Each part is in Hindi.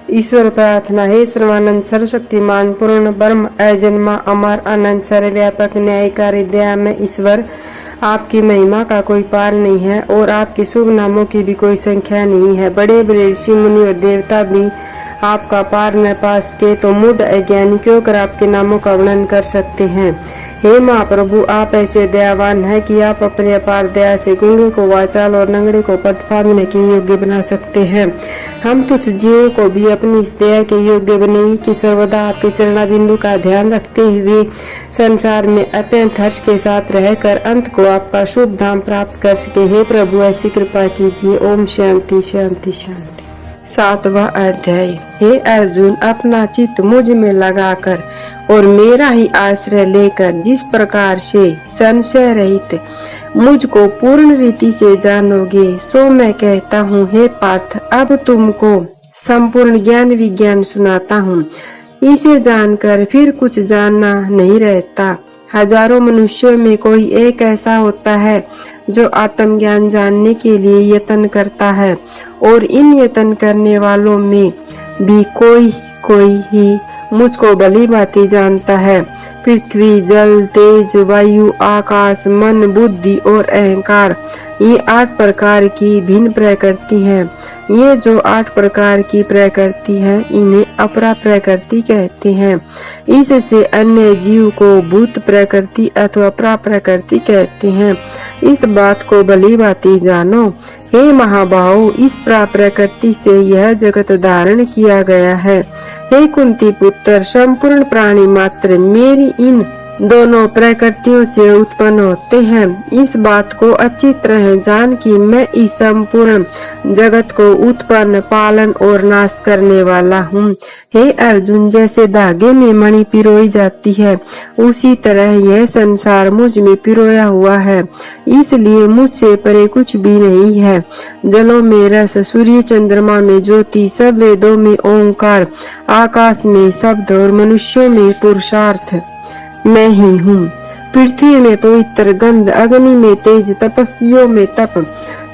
ईश्वर प्रार्थना। हे सर्वानंद सर्वशक्तिमान पूर्ण ब्रह्म अजन्मा अमर अनंत सर्वव्यापक न्यायकारी दयामय ईश्वर, आपकी महिमा का कोई पार नहीं है और आपके शुभ नामों की भी कोई संख्या नहीं है। बड़े बड़े ऋषि मुनि और देवता भी आपका पार न पा सके तो मूढ़ अज्ञानी क्यों कर आपके नामों का वर्णन कर सकते हैं। हे महाप्रभु, आप ऐसे दयावान हैं कि आप अपने अपार दया से गूंगे को वाचाल और लंगड़े को पद पाने के योग्य बना सकते हैं। हम तुच्छ जीवों को भी अपनी इस दया के योग्य बने कि सर्वदा आपके चरणा बिंदु का ध्यान रखते हुए संसार में अत्यंत हर्ष के साथ रहकर अंत को आपका शुभ धाम प्राप्त कर सके। हे प्रभु, ऐसी कृपा कीजिए। ओम शांति शांति शांति। 7वां अध्याय। हे अर्जुन, अपना चित्त मुझ में लगाकर और मेरा ही आश्रय लेकर जिस प्रकार से संशय रहित मुझको पूर्ण रीति से जानोगे, सो मैं कहता हूँ। हे पार्थ, अब तुमको संपूर्ण ज्ञान विज्ञान सुनाता हूँ। इसे जानकर फिर कुछ जानना नहीं रहता। हजारों मनुष्यों में कोई एक ऐसा होता है जो आत्मज्ञान जानने के लिए यत्न करता है, और इन यत्न करने वालों में भी कोई ही मुझको भली भांति जानता है। पृथ्वी, जल, तेज, वायु, आकाश, मन, बुद्धि और अहंकार, ये 8 प्रकार की भिन्न प्रकृति है। ये जो 8 प्रकार की प्रकृति है, इन्हें अपरा प्रकृति कहते हैं। इससे अन्य जीव को भूत प्रकृति अथवा अपरा प्रकृति कहते हैं। इस बात को भली भांति जानो। हे महाबाहो, इस प्रकृति से यह जगत धारण किया गया है। हे कुंती पुत्र, संपूर्ण प्राणी मात्र मेरी इन दोनों प्रकृतियों से उत्पन्न होते हैं। इस बात को अच्छी तरह जान कि मैं इस संपूर्ण जगत को उत्पन्न, पालन और नाश करने वाला हूँ। हे अर्जुन, जैसे धागे में मणि पिरोई जाती है, उसी तरह यह संसार मुझ में पिरोया हुआ है। इसलिए मुझसे परे कुछ भी नहीं है। जलों में रस, सूर्य चंद्रमा में ज्योति, सब वेदों में ओंकार, आकाश में शब्द और मनुष्यों में पुरुषार्थ मैं ही हूँ। पृथ्वी में पवित्र गंध, अग्नि में तेज, तपस्वियों में तप,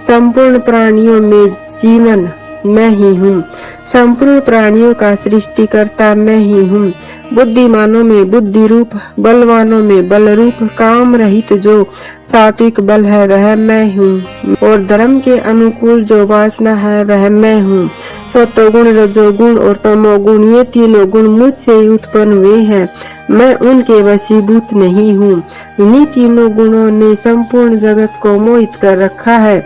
संपूर्ण प्राणियों में जीवन मैं ही हूँ। संपूर्ण प्राणियों का सृष्टिकर्ता मैं ही हूँ। बुद्धिमानों में बुद्धि रूप, बलवानों में बल रूप, काम रहित जो सात्विक बल है वह मैं हूँ, और धर्म के अनुकूल जो वासना है वह मैं हूँ। सत्वगुण, रजोगुण और तमोगुण, ये तीनों गुण मुझसे ही उत्पन्न हुए हैं। मैं उनके वशीभूत नहीं हूँ। इन्हीं तीनों गुणों ने संपूर्ण जगत को मोहित कर रखा है।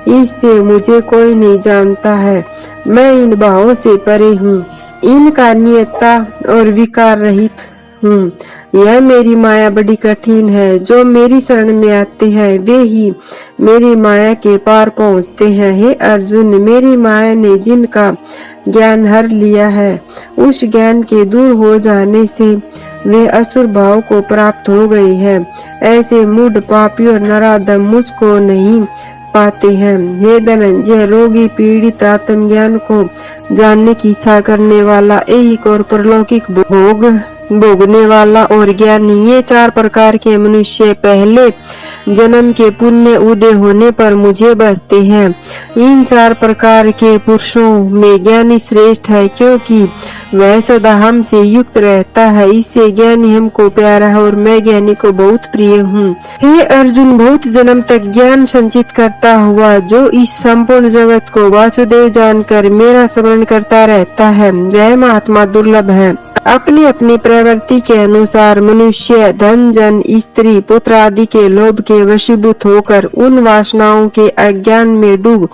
इससे मुझे कोई नहीं जानता है। मैं इन भावों से परे हूँ, इनका नियता और विकार रहित हूँ। यह मेरी माया बड़ी कठिन है। जो मेरी शरण में आते हैं वे ही मेरी माया के पार पहुँचते हैं। हे अर्जुन, मेरी माया ने जिनका ज्ञान हर लिया है, उस ज्ञान के दूर हो जाने से वे असुर भाव को प्राप्त हो गई है। ऐसे मूढ़, पापी और नराधम मुझको नहीं पाते हैं। हे धनंजय, रोगी, पीड़ित, आत्मज्ञान को जानने की इच्छा करने वाला, ऐहिक और परलौकिक भोग भोगने वाला और ज्ञानी, ये 4 प्रकार के मनुष्य पहले जन्म के पुण्य उदय होने पर मुझे बसते हैं। इन 4 प्रकार के पुरुषों में ज्ञानी श्रेष्ठ है, क्योंकि वह सदा हमसे युक्त रहता है। इससे ज्ञानी हमको प्यारा है और मैं ज्ञानी को बहुत प्रिय हूँ। हे अर्जुन, बहुत जन्म तक ज्ञान संचित करता हुआ जो इस संपूर्ण जगत को वासुदेव जानकर मेरा स्मरण करता रहता है, वह महात्मा दुर्लभ है। अपनी अपनी प्रवृत्ति के अनुसार मनुष्य धन, जन, स्त्री, पुत्र आदि के लोभ के वशीभूत होकर उन वासनाओं के अज्ञान में डूब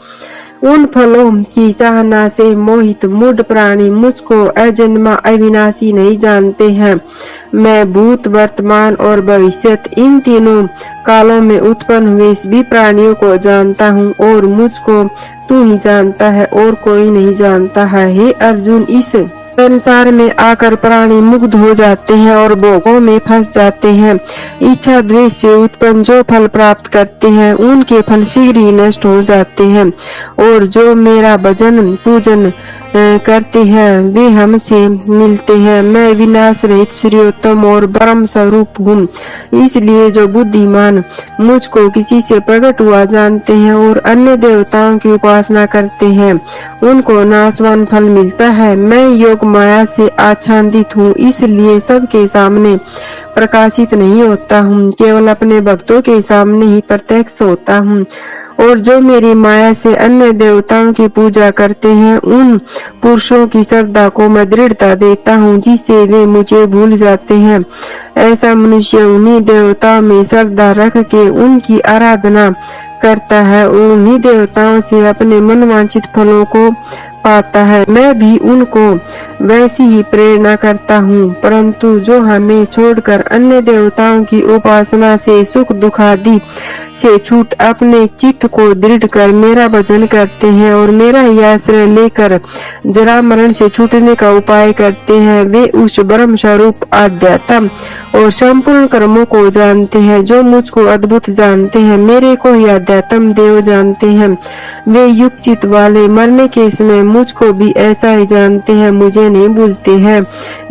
उन फलों की चाहना से मोहित मूढ़ प्राणी मुझको अजन्मा अविनाशी नहीं जानते हैं। मैं भूत, वर्तमान और भविष्यत, इन तीनों कालों में उत्पन्न हुए सभी प्राणियों को जानता हूँ, और मुझको तू ही जानता है और कोई नहीं जानता है। हे अर्जुन, इस संसार में आकर प्राणी मुग्ध हो जाते हैं और भोगों में फंस जाते हैं। इच्छा द्वेष से उत्पन्न जो फल प्राप्त करते हैं, उनके फल शीघ्र ही नष्ट हो जाते हैं, और जो मेरा भजन पूजन करते हैं वे हमसे मिलते हैं। मैं विनाश रहित श्रीयोत्तम और ब्रह्म स्वरूप हूँ। इसलिए जो बुद्धिमान मुझको किसी से प्रकट हुआ जानते हैं और अन्य देवताओं की उपासना करते हैं उनको नाशवान फल मिलता है। मैं योग माया से आच्छादित हूँ, इसलिए सबके सामने प्रकाशित नहीं होता हूँ, केवल अपने भक्तों के सामने ही प्रत्यक्ष होता हूँ। और जो मेरी माया से अन्य देवताओं की पूजा करते हैं उन पुरुषों की श्रद्धा को मैं दृढ़ता देता हूँ जिससे वे मुझे भूल जाते हैं। ऐसा मनुष्य उन्हीं देवताओं में श्रद्धा रख के उनकी आराधना करता है और उन्हीं देवताओं से अपने मनवांछित फलों को पाता है। मैं भी उनको वैसी ही प्रेरणा करता हूँ, परंतु जो हमें छोड़कर अन्य देवताओं की उपासना से सुख दुख आदि से छूट अपने चित्त को दृढ़ कर मेरा भजन करते हैं और मेरा ही आश्रय लेकर जरा मरण से छूटने का उपाय करते हैं, वे उस ब्रह्म स्वरूप आध्यात्म और संपूर्ण कर्मों को जानते हैं। जो मुझको अद्भुत जानते हैं, मेरे को ही आध्यात्म देव जानते हैं, वे युक्त चित्त वाले मरने के समय मुझको भी ऐसा ही जानते हैं, मुझे नहीं भूलते हैं।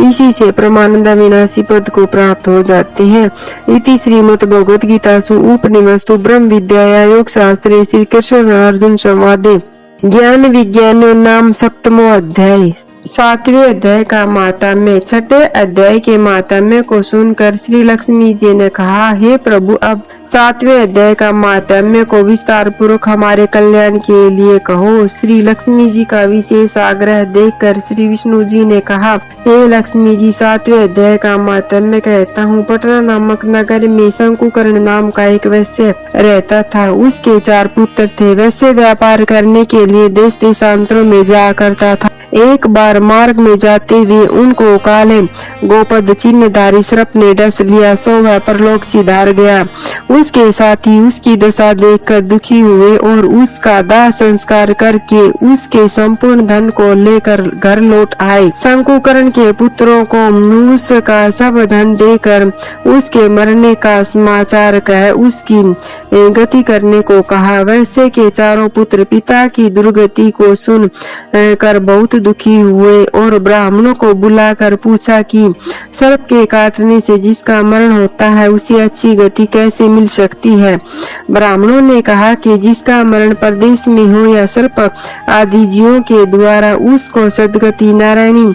इसी से परमानंद विनाशी पद को प्राप्त हो जाते हैं। इति श्रीमद् भगवद गीतासु उपनिषदु ब्रह्म विद्याया योग शास्त्रे श्री कृष्ण अर्जुन संवादे ज्ञान विज्ञान नाम सप्तमो अध्याय। 7वें अध्याय का माताम्य। छठे अध्याय के माताम्य को सुनकर श्री लक्ष्मी जी ने कहा, हे प्रभु, अब 7वें अध्याय का माताम्य को विस्तार पूर्वक हमारे कल्याण के लिए कहो। श्री लक्ष्मी जी का विशेष आग्रह देखकर श्री विष्णु जी ने कहा, हे लक्ष्मी जी, 7वें अध्याय का माताम्य कहता हूँ। पटना नामक नगर में शंकुकर्ण नाम का एक वैश्य रहता था। उसके 4 पुत्र थे। वैश्य व्यापार करने के लिए देश देशांतरों में जाया करता था। एक बार मार्ग में जाते हुए उनको काले गोपद चिन्हधारी सर्प ने डस लिया, सो वह परलोक सिधार गया। उसके साथी उसकी दशा देखकर दुखी हुए और उसका दाह संस्कार करके उसके संपूर्ण धन को लेकर घर लौट आए। शंकुकर्ण के पुत्रों को उसका सब धन देकर उसके मरने का समाचार कह उसकी गति करने को कहा। वैसे के 4 पुत्र पिता की दुर्गति को सुन कर बहुत दुखी हुए और ब्राह्मणों को बुलाकर पूछा कि सर्प के काटने से जिसका मरण होता है उसे अच्छी गति कैसे मिल सकती है। ब्राह्मणों ने कहा कि जिसका मरण परदेश में हो या सर्प आदि जीवों के द्वारा उसको सद्गति नारायणी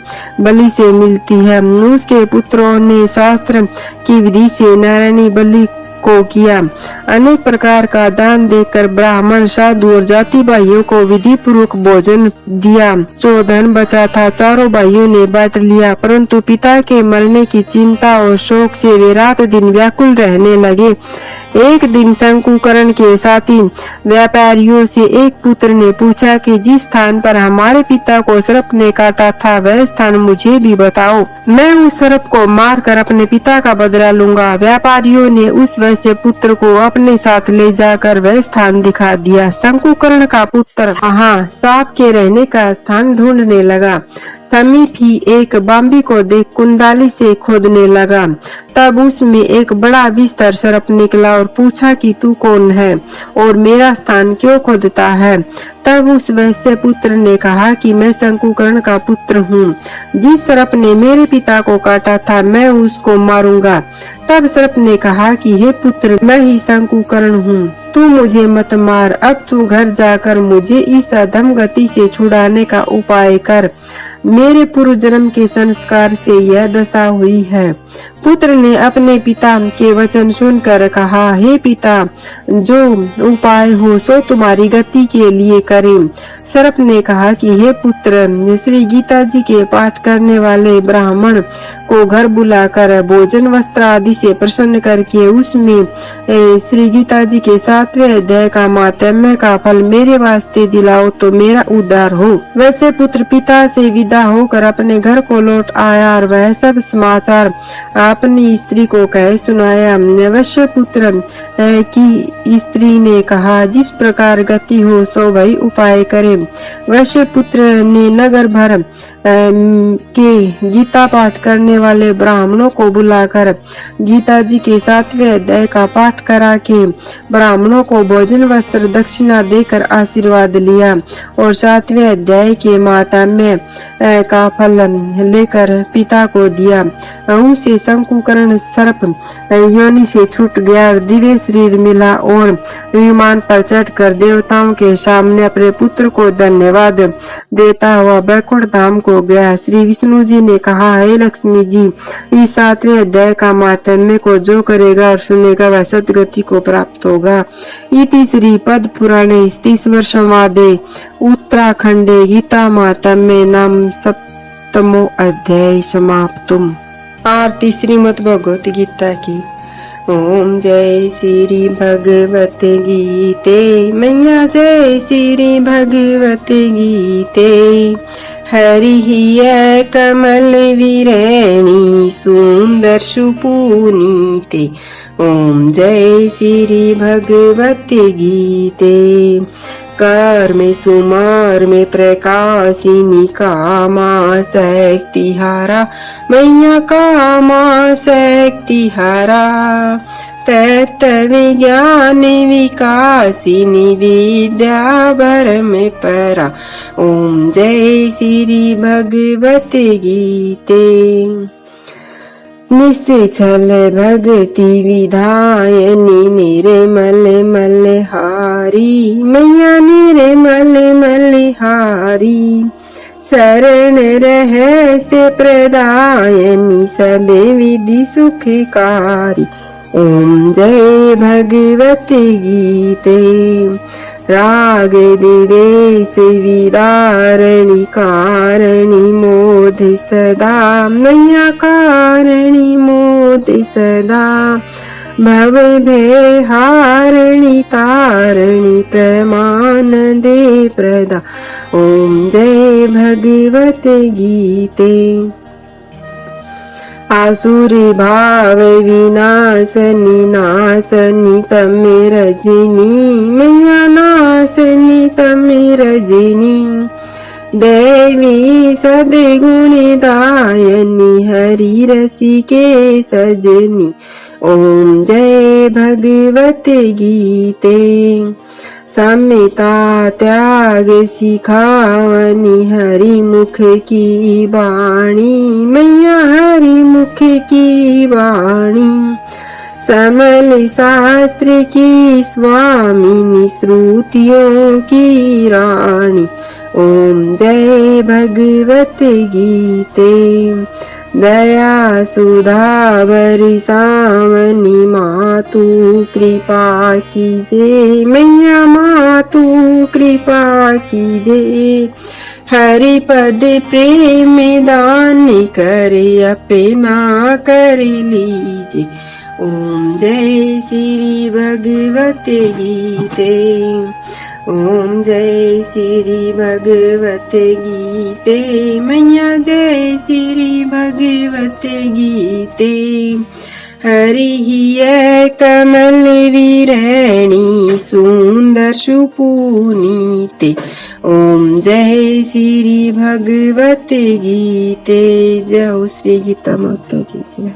बलि से मिलती है। उसके पुत्रों ने शास्त्र की विधि से नारायणी बलि को किया। अनेक प्रकार का दान देकर ब्राह्मण साधु और जाति भाइयों को विधि पूर्वक भोजन दिया। जो धन बचा था 4 भाइयों ने बांट लिया, परंतु पिता के मरने की चिंता और शोक से वे रात दिन व्याकुल रहने लगे। एक दिन शंकुकर्ण के साथी व्यापारियों से एक पुत्र ने पूछा कि जिस स्थान पर हमारे पिता को सर्प ने काटा था वह स्थान मुझे भी बताओ, मैं उस सर्प को मारकर अपने पिता का बदला लूंगा। व्यापारियों ने उस वैश्य पुत्र को अपने साथ ले जाकर वह स्थान दिखा दिया। शंकुकर्ण का पुत्र वहाँ सांप के रहने का स्थान ढूंढने लगा। समीप ही एक बाम्बी को देख कुंदाली से खोदने लगा। तब उसमें एक बड़ा विस्तर सर्प निकला और पूछा कि तू कौन है और मेरा स्थान क्यों खोदता है। तब उस वैश्य पुत्र ने कहा कि मैं शंकुकर्ण का पुत्र हूँ। जिस सर्प ने मेरे पिता को काटा था मैं उसको मारूंगा। तब सर्प ने कहा कि हे पुत्र, मैं ही शंकुकर्ण हूँ, तू मुझे मत मार। अब तू घर जाकर मुझे इस अधम गति से छुड़ाने का उपाय कर। मेरे पूर्व जन्म के संस्कार से यह दशा हुई है। पुत्र ने अपने पिता के वचन सुनकर कहा, हे पिता, जो उपाय हो सो तुम्हारी गति के लिए करें। सर्प ने कहा कि हे पुत्र, श्री गीता जी के पाठ करने वाले ब्राह्मण को घर बुलाकर भोजन वस्त्र आदि से प्रसन्न करके उसमें श्री गीता जी के 7वें अध्याय का मातम्य का फल मेरे वास्ते दिलाओ तो मेरा उद्धार हो। वैसे पुत्र पिता से विदा होकर अपने घर को लौट आया और वह सब समाचार अपनी स्त्री को कह सुनाया। वैश्य पुत्र की स्त्री ने कहा, जिस प्रकार गति हो सो वही उपाय करे। वैश्य पुत्र ने नगर भर के गीता पाठ करने वाले ब्राह्मणों को बुलाकर गीता जी के 7वें अध्याय का पाठ करा के ब्राह्मणों को भोजन वस्त्र दक्षिणा देकर आशीर्वाद लिया और 7वें अध्याय के माताम्य का फल लेकर पिता को दिया। उनसे शंकुकर्ण सर्प योनि से छूट गया और दिव्य शरीर मिला और विमान पर चढ़कर देवताओं के सामने अपने पुत्र को धन्यवाद देता हुआ बैकुंठ धाम को गया। श्री विष्णु जी ने कहा, हे लक्ष्मी जी, इस 7वें अध्याय का मातम्य को जो करेगा और सुनेगा वह सदगति को प्राप्त होगा। इति श्री पद्म पुराणे 30 संवादे उत्तराखंडे गीता मातम्ये नाम 7मो अध्याय समाप्तम्। आरती श्रीमद् भगवत गीता की। ओम जय श्री भगवत गीते मैया, जय श्री भगवत गीते। हरि हिय कमल विरैणी सुंदर सुपुनीते। ओम जय श्री भगवत गीते। कर में सुमार में प्रकाशिनी कामा शक्तिहारा मैया, कामा शक्तिहारा। तत्व विज्ञान विकासिनी विद्या भर में परा। ओम जय श्री भगवत गीते। निश्चल भक्ति विधायनी निर्मल मलहारी मैया, निर्मल मलहारी। शरण रहस्य प्रदायनी सबे विधि सुखकारी। ओम जय भगवत गीते। राग दिवेश विदारणी कारणी मोद सदा मैया, कारणी मोद सदा। भव भय हारणी तारणी प्रमाण दे प्रदा। ओम जय भगवत गीते। आसुरी भाव विनाशनी नाशनी तमे रजनी मैया, नाशनी तमे रजनी। देवी सद्गुणी दायनी हरि रसिके सजनी। ओम जय भगवत गीते। समिता त्याग सिखावनी हरि मुख की वाणी मैया, हरि मुख की वाणी। समल शास्त्र की स्वामिनी श्रुतियों की रानी। ओम जय भगवत गीते। दया सुधा बरसावनी मातु कृपा कीजे मैया, मातु कृपा कीजे। हरि पद प्रेम दान करे अपना कर लीजे। ओम जय श्री भगवत गीते। ओम जय श्री भगवत गीते मैया, जय श्री भगवत गीते। हरि हिय कमल विरैणी सुंदर सुपुनीते। ओम जय श्री भगवत गीते। जय श्री गीता माता की जय।